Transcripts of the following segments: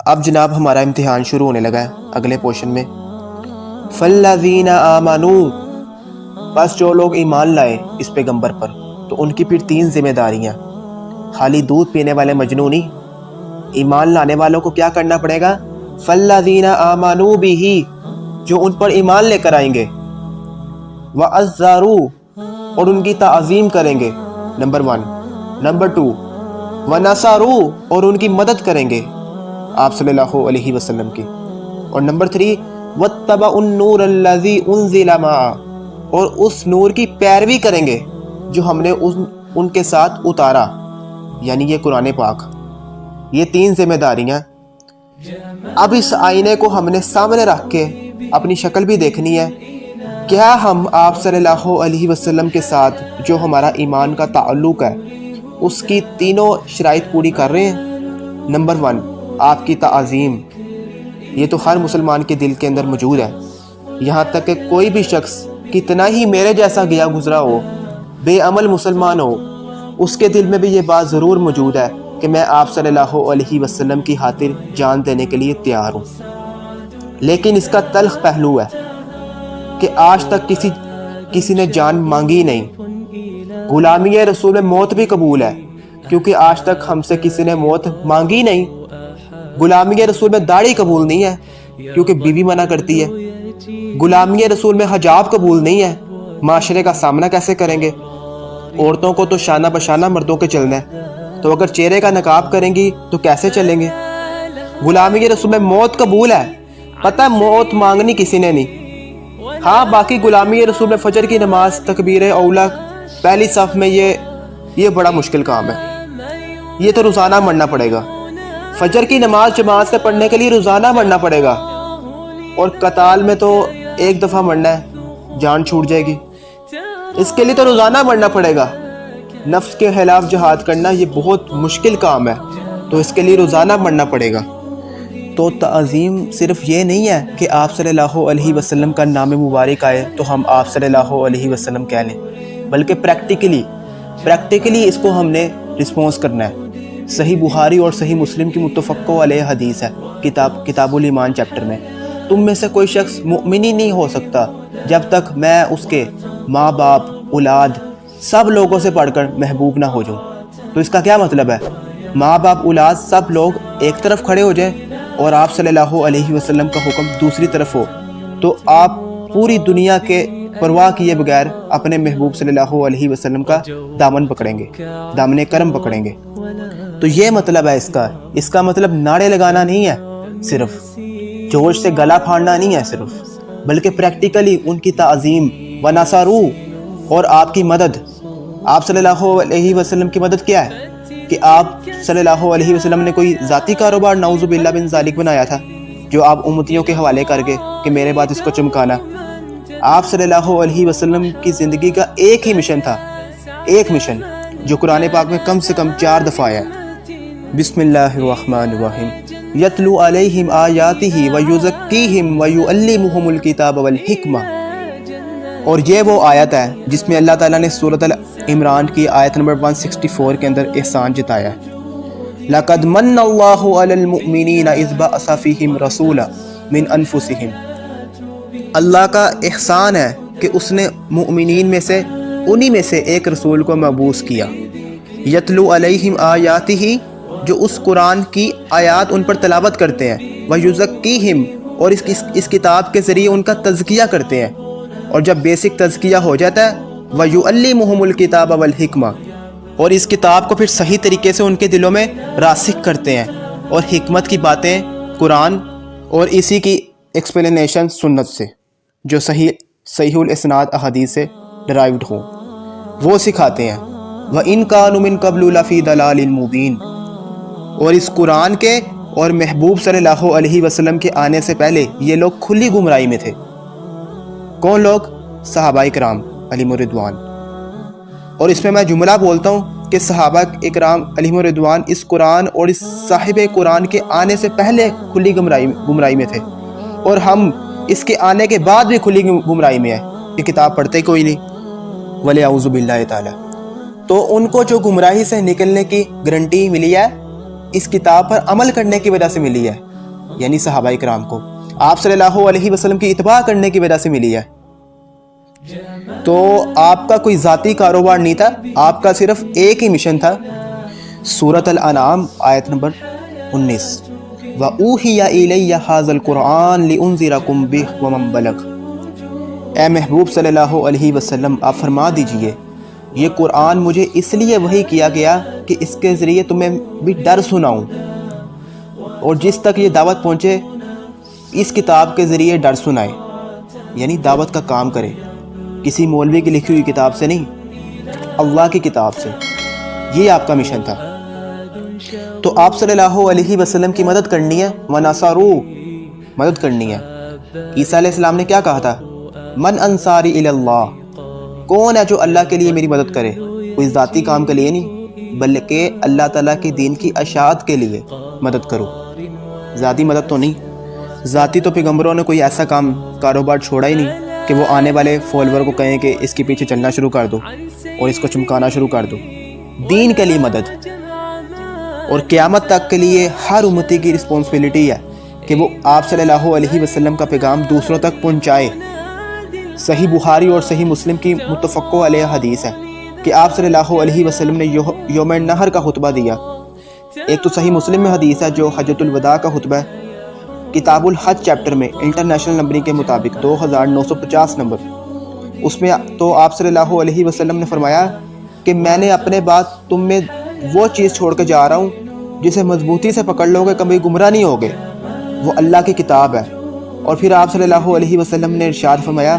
اب جناب ہمارا امتحان شروع ہونے لگا ہے اگلے پورشن میں۔ فَالَّذِينَ آمَنُوا، بس جو لوگ ایمان لائے اس پیغمبر پر تو ان کی پھر 3 ذمہ داریاں۔ خالی دودھ پینے والے مجنون نہیں، ایمان لانے والوں کو کیا کرنا پڑے گا؟ فَالَّذِينَ آمَنُوا بِهِ، جو ان پر ایمان لے کر آئیں گے، وَعَزَّرُوا، اور ان کی تعظیم کریں گے، نمبر 1۔ نمبر 2، وَنَصَرُوا، اور ان کی مدد کریں گے آپ صلی اللہ علیہ وسلم کی۔ اور نمبر 3، وَاتَّبَعُوا النُّورَ الَّذِي أُنزِلَ مَعَهُ، اور اس نور کی پیروی کریں گے جو ہم نے ان کے ساتھ اتارا، یعنی یہ قرآن پاک۔ یہ 3 ذمہ داریاں۔ اب اس آئینے کو ہم نے سامنے رکھ کے اپنی شکل بھی دیکھنی ہے، کیا ہم آپ صلی اللہ علیہ وسلم کے ساتھ جو ہمارا ایمان کا تعلق ہے اس کی تینوں شرائط پوری کر رہے ہیں؟ نمبر 1، آپ کی تعظیم، یہ تو ہر مسلمان کے دل کے اندر موجود ہے، یہاں تک کہ کوئی بھی شخص کتنا ہی میرے جیسا گیا گزرا ہو، بے عمل مسلمان ہو، اس کے دل میں بھی یہ بات ضرور موجود ہے کہ میں آپ صلی اللہ علیہ وسلم کی خاطر جان دینے کے لیے تیار ہوں۔ لیکن اس کا تلخ پہلو ہے کہ آج تک کسی نے جان مانگی نہیں۔ غلامی رسول میں موت بھی قبول ہے کیونکہ آج تک ہم سے کسی نے موت مانگی نہیں۔ غلامی رسول میں داڑھی قبول نہیں ہے کیونکہ بیوی منع کرتی ہے۔ غلامی رسول میں حجاب قبول نہیں ہے، معاشرے کا سامنا کیسے کریں گے؟ عورتوں کو تو شانہ بشانہ مردوں کے چلنا ہے، تو اگر چہرے کا نقاب کریں گی تو کیسے چلیں گے؟ غلامی رسول میں موت قبول ہے، پتہ موت مانگنی کسی نے نہیں۔ ہاں باقی غلامی رسول میں فجر کی نماز تکبیر اولا پہلی صف میں یہ بڑا مشکل کام ہے، یہ تو روزانہ مرنا پڑے گا۔ فجر کی نماز جماعت سے پڑھنے کے لیے روزانہ مرنا پڑے گا، اور قتال میں تو ایک دفعہ مرنا ہے، جان چھوٹ جائے گی، اس کے لیے تو روزانہ مرنا پڑے گا۔ نفس کے خلاف جہاد کرنا یہ بہت مشکل کام ہے، تو اس کے لیے روزانہ مرنا پڑے گا۔ تو تعظیم صرف یہ نہیں ہے کہ آپ صلی اللہ علیہ وسلم کا نام مبارک آئے تو ہم آپ صلی اللہ علیہ وسلم کہہ لیں، بلکہ پریکٹیکلی اس کو ہم نے رسپونس کرنا ہے۔ صحیح بخاری اور صحیح مسلم کی متفق علیہ حدیث ہے کتاب الایمان چیپٹر میں، تم میں سے کوئی شخص مؤمن ہی نہیں ہو سکتا جب تک میں اس کے ماں باپ، اولاد، سب لوگوں سے بڑھ کر محبوب نہ ہو جاؤں۔ تو اس کا کیا مطلب ہے؟ ماں باپ، اولاد، سب لوگ ایک طرف کھڑے ہو جائیں اور آپ صلی اللہ علیہ وسلم کا حکم دوسری طرف ہو، تو آپ پوری دنیا کے پرواہ کیے بغیر اپنے محبوب صلی اللہ علیہ وسلم کا دامن پکڑیں گے، دامن کرم پکڑیں گے۔ تو یہ مطلب ہے اس کا مطلب نعرے لگانا نہیں ہے، صرف جوش سے گلا پھاڑنا نہیں ہے صرف، بلکہ پریکٹیکلی ان کی تعظیم، ونصروا، اور آپ کی مدد۔ آپ صلی اللہ علیہ وسلم کی مدد کیا ہے کہ آپ صلی اللہ علیہ وسلم نے کوئی ذاتی کاروبار نعوذ باللہ من ذالک بنایا تھا جو آپ امتیوں کے حوالے کر گئے کہ میرے بعد اس کو چمکانا؟ آپ صلی اللہ علیہ وسلم کی زندگی کا ایک ہی مشن تھا، ایک مشن جو قرآن پاک میں کم سے کم 4 دفعہ آیا ہے۔ بسم اللہ الرحمن الرحیم، یتلو علیہم آیاتہ ویزکیہم ویعلمہم الکتاب والحکمہ۔ اور یہ وہ آیت ہے جس میں اللہ تعالیٰ نے سورۃ عمران کی آیت نمبر 164 کے اندر احسان جتایا ہے۔ لَقَدْ مَنَّ اللَّهُ عَلَى الْمُؤْمِنِينَ إِذْ بَعَثَ فِيهِمْ رَسُولًا مِنْ أَنفُسِهِمْ، اللہ کا احسان ہے کہ اس نے مؤمنین میں سے انہی میں سے ایک رسول کو مبعوث کیا، یتلو علیہم آیاتہ، جو اس قرآن کی آیات ان پر تلاوت کرتے ہیں، ویزکیہم، اور اس کتاب کے ذریعے ان کا تزکیہ کرتے ہیں، اور جب بیسک تزکیہ ہو جاتا ہے، ویعلمہم الکتاب والحکمہ، اور اس کتاب کو پھر صحیح طریقے سے ان کے دلوں میں راسخ کرتے ہیں، اور حکمت کی باتیں قرآن اور اسی کی ایکسپلینیشن سنت سے جو صحیح الاسناد احادیث سے ڈرائیوڈ ہوں وہ سکھاتے ہیں۔ وَإِن كَانُوا مِن قَبْلُ لَفِي ضَلَالٍ مُبِينٍ، اور اس قرآن کے اور محبوب صلی اللہ علیہ وسلم کے آنے سے پہلے یہ لوگ کھلی گمراہی میں تھے۔ کون لوگ؟ صحابہ کرام علیہم الرضوان۔ اور اس میں میں جملہ بولتا ہوں کہ صحابہ اکرام علیہم الرضوان اس قرآن اور اس صاحب قرآن کے آنے سے پہلے کھلی گمراہی میں تھے، اور ہم اس کے آنے کے بعد بھی کھلی گمراہی میں ہیں، یہ کتاب پڑھتے کوئی نہیں، وَلِيَعُوذُ بِاللَّهِ تعالیٰ۔ تو ان کو جو گمراہی سے نکلنے کی گارنٹی ملی ہے اس کتاب پر عمل کرنے کی وجہ سے ملی ہے، یعنی صحابہ کرام کو آپ صلی اللہ علیہ وسلم کی اتباع کرنے کی وجہ سے ملی ہے۔ تو آپ کا کوئی ذاتی کاروبار نہیں تھا، آپ کا صرف ایک ہی مشن تھا۔ سورۃ الانعام آیت نمبر 19 وَأُوحِيَ إِلَيَّ هَذَا الْقُرْآنُ لِأُنذِرَكُم بِهِ وَمَن بَلَغَ۔ اے محبوب صلی اللہ علیہ وسلم آپ فرما دیجئے یہ قرآن مجھے اس لیے وحی کیا گیا کہ اس کے ذریعے تمہیں بھی ڈر سناؤں، اور جس تک یہ دعوت پہنچے اس کتاب کے ذریعے ڈر سنائے، یعنی دعوت کا کام کرے، کسی مولوی کی لکھی ہوئی کتاب سے نہیں، اللہ کی کتاب سے۔ یہ آپ کا مشن تھا۔ تو آپ صلی اللہ علیہ وسلم کی مدد کرنی ہے، وَنَصَرُوا، مدد کرنی ہے۔ عیسیٰ علیہ السلام نے کیا کہا تھا؟ من انصاری الی اللہ، کون ہے جو اللہ کے لیے میری مدد کرے؟ کوئی ذاتی کام کے لیے نہیں، بلکہ اللہ تعالیٰ کے دین کی اشاعت کے لیے مدد کرو، ذاتی مدد تو نہیں۔ ذاتی تو پیغمبروں نے کوئی ایسا کاروبار چھوڑا ہی نہیں کہ وہ آنے والے فالوور کو کہیں کہ اس کے پیچھے چلنا شروع کر دو اور اس کو چمکانا شروع کر دو۔ دین کے لیے مدد، اور قیامت تک کے لیے ہر امتی کی رسپانسبلٹی ہے کہ وہ آپ صلی اللہ علیہ وسلم کا پیغام دوسروں تک پہنچائے۔ صحیح بخاری اور صحیح مسلم کی متفق علیہ حدیث ہے کہ آپ صلی اللہ علیہ وسلم نے یوم النحر کا خطبہ دیا۔ ایک تو صحیح مسلم میں حدیث ہے جو حجۃ الوداع کا خطبہ ہے، کتاب الحج چیپٹر میں انٹرنیشنل نمبرنگ کے مطابق 2950 نمبر، اس میں تو آپ صلی اللہ علیہ وسلم نے فرمایا کہ میں نے اپنے بعد تم میں وہ چیز چھوڑ کے جا رہا ہوں جسے مضبوطی سے پکڑ لو گے کبھی گمراہ نہیں ہوگے، وہ اللہ کی کتاب ہے۔ اور پھر آپ صلی اللہ علیہ وسلم نے ارشاد فرمایا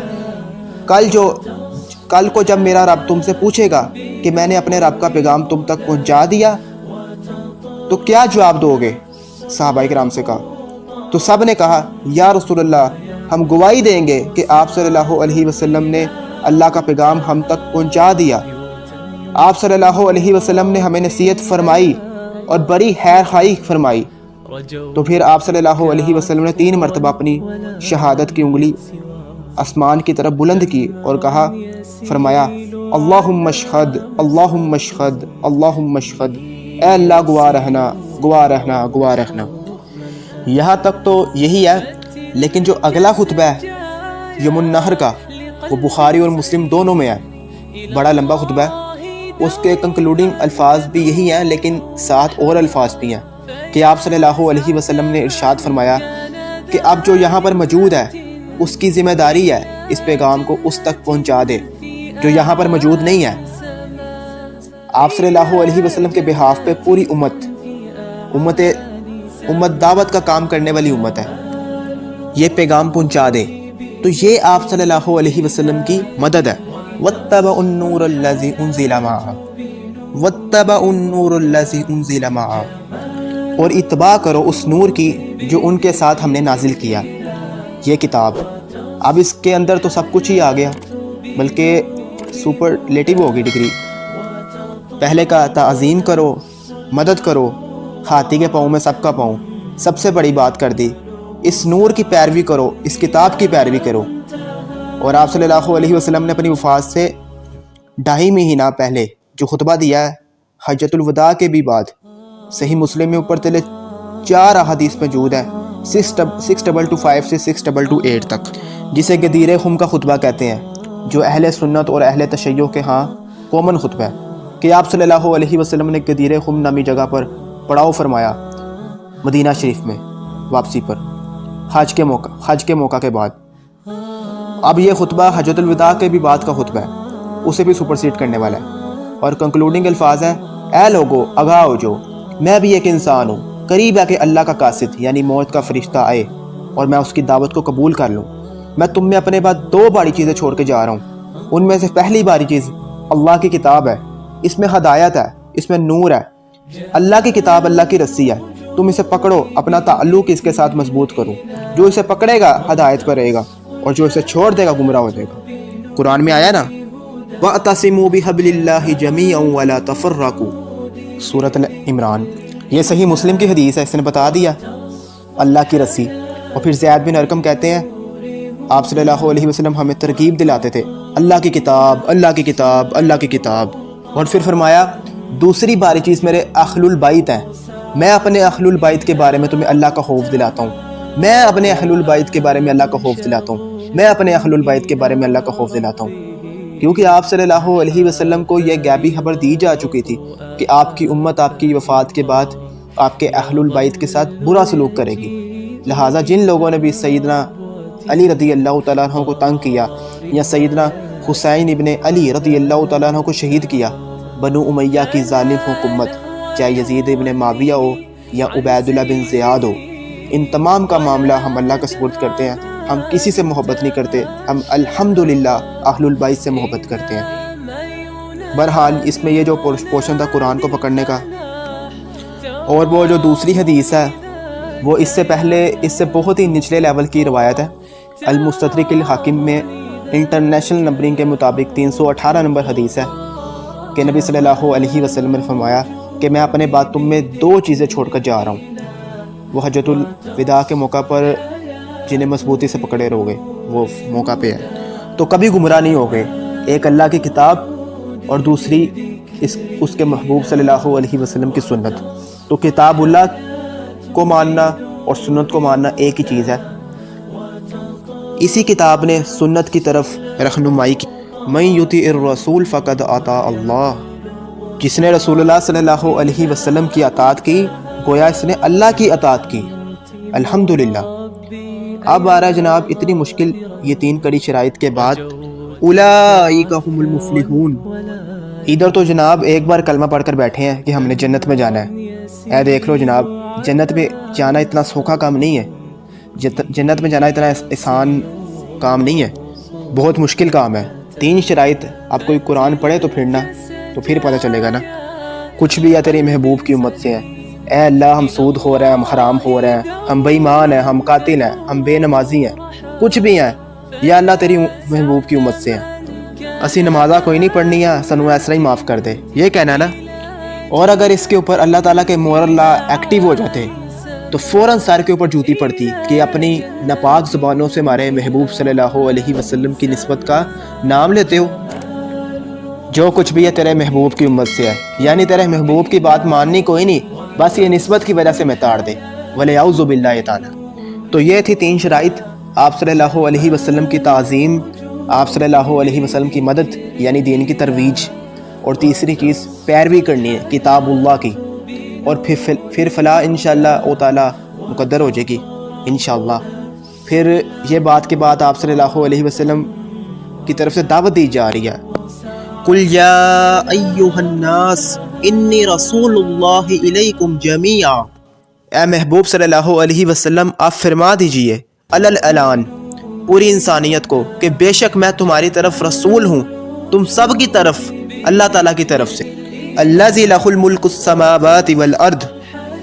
کل کو جب میرا رب تم سے پوچھے گا کہ میں نے اپنے رب کا پیغام تم تک پہنچا دیا تو کیا جواب دو گے؟ صحابہ کرام سے کہا تو سب نے کہا یا رسول اللہ، ہم گواہی دیں گے کہ آپ صلی اللہ علیہ وسلم نے اللہ کا پیغام ہم تک پہنچا دیا۔ آپ صلی اللہ علیہ وسلم نے ہمیں نصیحت فرمائی اور بڑی خیر خواہی فرمائی۔ تو پھر آپ صلی اللہ علیہ وسلم نے 3 مرتبہ اپنی شہادت کی انگلی آسمان کی طرف بلند کی اور کہا، فرمایا اللہم اشہد اللہم اشہد اللہم اشہد، اے اللہ گواہ رہنا گواہ رہنا گواہ رہنا۔ یہاں تک تو یہی ہے، لیکن جو اگلا خطبہ ہے یوم النحر کا، وہ بخاری اور مسلم دونوں میں ہے، بڑا لمبا خطبہ ہے۔ اس کے کنکلوڈنگ الفاظ بھی یہی ہیں، لیکن ساتھ اور الفاظ بھی ہیں کہ آپ صلی اللہ علیہ وسلم نے ارشاد فرمایا کہ اب جو یہاں پر موجود ہے اس کی ذمہ داری ہے اس پیغام کو اس تک پہنچا دے جو یہاں پر موجود نہیں ہے۔ آپ صلی اللہ علیہ وسلم کے بہاف پہ پوری امت دعوت کا کام کرنے والی امت ہے، یہ پیغام پہنچا دے، تو یہ آپ صلی اللہ علیہ وسلم کی مدد ہے۔ وَاتَّبَعُوا النُّورَ الَّذِي أُنزِلَ مَعَهُ وَاتَّبَعُوا النُّورَ الَّذِي أُنزِلَ مَعَهُ، اور اتباع کرو اس نور کی جو ان کے ساتھ ہم نے نازل کیا، یہ کتاب۔ اب اس کے اندر تو سب کچھ ہی آ گیا، بلکہ سپرلیٹیو ہوگی ڈگری۔ پہلے کا تعظیم کرو، مدد کرو، ہاتھی کے پاؤں میں سب کا پاؤں، سب سے بڑی بات کر دی۔ اس نور کی پیروی کرو، اس کتاب کی پیروی کرو۔ اور آپ صلی اللہ علیہ وسلم نے اپنی وفات سے 2.5 مہینہ پہلے جو خطبہ دیا ہے حجۃ الوداع کے بھی بعد، صحیح مسلم میں اوپر تلے 4 احادیث موجود ہے 6225 سے 6228 تک، جسے غدیر خم کا خطبہ کہتے ہیں، جو اہل سنت اور اہل تشیع کے ہاں کامن خطبہ ہے کہ آپ صلی اللہ علیہ وسلم نے غدیر خم نامی جگہ پر پڑاؤ فرمایا مدینہ شریف میں واپسی پر حج کے موقع کے بعد۔ اب یہ خطبہ حجۃ الوداع کے بھی بعد کا خطبہ ہے، اسے بھی سپرسیڈ کرنے والا ہے، اور کنکلوڈنگ الفاظ ہیں، اے لوگو آگاہ ہو جو، میں بھی ایک انسان ہوں، قریب ہے کہ اللہ کا قاصد یعنی موت کا فرشتہ آئے اور میں اس کی دعوت کو قبول کر لوں۔ میں تم میں اپنے بعد 2 بڑی چیزیں چھوڑ کے جا رہا ہوں، ان میں سے پہلی بڑی چیز اللہ کی کتاب ہے، اس میں ہدایت ہے، اس میں نور ہے۔ اللہ کی کتاب اللہ کی رسی ہے، تم اسے پکڑو، اپنا تعلق اس کے ساتھ مضبوط کرو۔ جو اسے پکڑے گا ہدایت پر رہے گا، اور جو اسے چھوڑ دے گا گمراہ ہو جائے گا۔ قرآن میں آیا نا وَاعْتَصِمُوا بِحَبْلِ اللَّهِ جَمِيعًا وَلَا تَفَرَّقُوا، سورۃ عمران۔ یہ صحیح مسلم کی حدیث ہے، اس نے بتا دیا اللہ کی رسی۔ اور پھر زید بن ارقم کہتے ہیں آپ صلی اللہ علیہ وسلم ہمیں ترغیب دلاتے تھے، اللہ کی کتاب اللہ کی کتاب اللہ کی کتاب۔ اور پھر فرمایا دوسری باری چیز میرے اہل البیت ہیں، میں اپنے اہل البیت کے بارے میں تمہیں اللہ کا خوف دلاتا ہوں، میں اپنے اہل البیت کے بارے میں اللہ کا خوف دلاتا ہوں، میں اپنے اہل البیت کے بارے میں اللہ کا خوف دلاتا ہوں، کیونکہ آپ صلی اللہ علیہ وسلم کو یہ غیبی خبر دی جا چکی تھی کہ آپ کی امت آپ کی وفات کے بعد آپ کے اہل البیت کے ساتھ برا سلوک کرے گی۔ لہٰذا جن لوگوں نے بھی سیدنا علی رضی اللہ تعالیٰ عنہ کو تنگ کیا یا سیدنا حسین ابن علی رضی اللہ تعالیٰ عنہ کو شہید کیا، بنو امیہ کی ظالم حکومت، چاہے یزید ابن معاویہ ہو یا عبید اللہ بن زیاد ہو، ان تمام کا معاملہ ہم اللہ کا سپرد کرتے ہیں۔ ہم کسی سے محبت نہیں کرتے، ہم الحمدللہ اہل البیت سے محبت کرتے ہیں۔ بہرحال اس میں یہ جو پورشن تھا قرآن کو پکڑنے کا، اور وہ جو دوسری حدیث ہے وہ اس سے پہلے اس سے بہت ہی نچلے لیول کی روایت ہے۔ المستدرک الحاکم میں انٹرنیشنل نمبرنگ کے مطابق 318 نمبر حدیث ہے کہ نبی صلی اللہ علیہ وسلم نے فرمایا کہ میں اپنے بعد تم میں 2 چیزیں چھوڑ کر جا رہا ہوں، وہ حجۃ الوداع کے موقع پر جنہیں مضبوطی سے پکڑے رہو گے وہ موقع پہ ہے، تو کبھی گمراہ نہیں ہوگے۔ ایک اللہ کی کتاب اور دوسری اس کے محبوب صلی اللہ علیہ وسلم کی سنت۔ تو کتاب اللہ کو ماننا اور سنت کو ماننا ایک ہی چیز ہے۔ اسی کتاب نے سنت کی طرف رہنمائی کی، من یطیع الرسول فقد اطاع اللہ، جس نے رسول اللہ صلی اللہ علیہ وسلم کی اطاعت کی گویا اس نے اللہ کی اطاعت کی، الحمدللہ۔ اب آ رہا ہے جناب اتنی مشکل یہ 3 کڑی شرائط کے بعد، اولئک هم المفلحون۔ ادھر تو جناب ایک بار کلمہ پڑھ کر بیٹھے ہیں کہ ہم نے جنت میں جانا ہے۔ اے دیکھ لو جناب، جنت میں جانا اتنا سوکھا کام نہیں ہے، جنت میں جانا اتنا آسان کام نہیں ہے، بہت مشکل کام ہے۔ 3 شرائط آپ کوئی قرآن پڑھے تو پھر پتہ چلے گا نا۔ کچھ بھی ہے تیری محبوب کی امت سے ہیں، اے اللہ ہم سود خور ہیں، ہم حرام خور ہیں، ہم بے ایمان ہیں، ہم قاتل ہیں، ہم بے نمازی ہیں، کچھ بھی ہیں، یا اللہ تیری محبوب کی امت سے ہیں، اسی نمازہ کوئی نہیں پڑھنی ہے، سنو ایسا ہی معاف کر دے، یہ کہنا ہے نا۔ اور اگر اس کے اوپر اللہ تعالیٰ کے مور اللہ ایکٹیو ہو جاتے تو فوراً سر کے اوپر جوتی پڑتی کہ اپنی ناپاک زبانوں سے ہمارے محبوب صلی اللہ علیہ وسلم کی نسبت کا نام لیتے ہو۔ جو کچھ بھی ہے تیرے محبوب کی امت سے ہے، یعنی تیرے محبوب کی بات ماننی کوئی نہیں، بس یہ نسبت کی وجہ سے میں تاڑ دے، وَلِيَعُوذُ بِاللَّهِ تعالیٰ۔ تو یہ تھی 3 شرائط، آپ صلی اللہ علیہ وسلم کی تعظیم، آپ صلی اللہ علیہ وسلم کی مدد یعنی دین کی ترویج، اور تیسری چیز پیروی کرنی ہے کتاب اللہ کی، اور پھر فلاح انشاءاللہ تعالیٰ مقدر ہو جائے گی انشاءاللہ۔ پھر یہ بات کے بعد آپ صلی اللہ علیہ وسلم کی طرف سے دعوت دی جا رہی ہے، قُلْ يَا أَيُّهَا النَّاسِ إِنِّي رَسُولُ اللَّهِ إِلَيْكُمْ جَمِيعًا۔ اے محبوب صلی اللہ علیہ وسلم آپ فرما دیجئے علی الاعلان پوری انسانیت کو کہ بے شک میں تمہاری طرف رسول ہوں، تم سب کی طرف، اللہ تعالیٰ کی طرف سے، الذی لہ الملک السماوات والارض،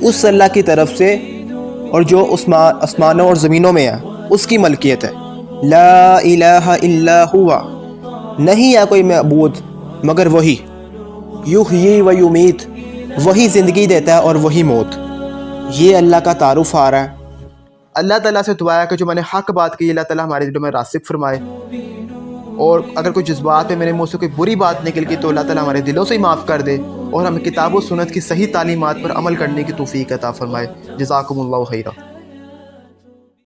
اس اللہ کی طرف سے اور جو آسمانوں اور زمینوں میں ہے اس کی ملکیت ہے، لا الہ الا ہوا، نہیں ہے کوئی معبود مگر وہی، یحیی و یمیت، وہی زندگی دیتا ہے اور وہی موت۔ یہ اللہ کا تعارف آ رہا ہے۔ اللہ تعالیٰ سے دعا ہے کہ جو میں نے حق بات کی اللہ تعالیٰ ہمارے دلوں میں راسخ فرمائے، اور اگر کوئی جذبات میں میرے منہ سے کوئی بری بات نکل گئی تو اللہ تعالیٰ ہمارے دلوں سے ہی معاف کر دے، اور ہمیں کتاب و سنت کی صحیح تعلیمات پر عمل کرنے کی توفیق عطا فرمائے۔ جزاکم اللہ خیرہ۔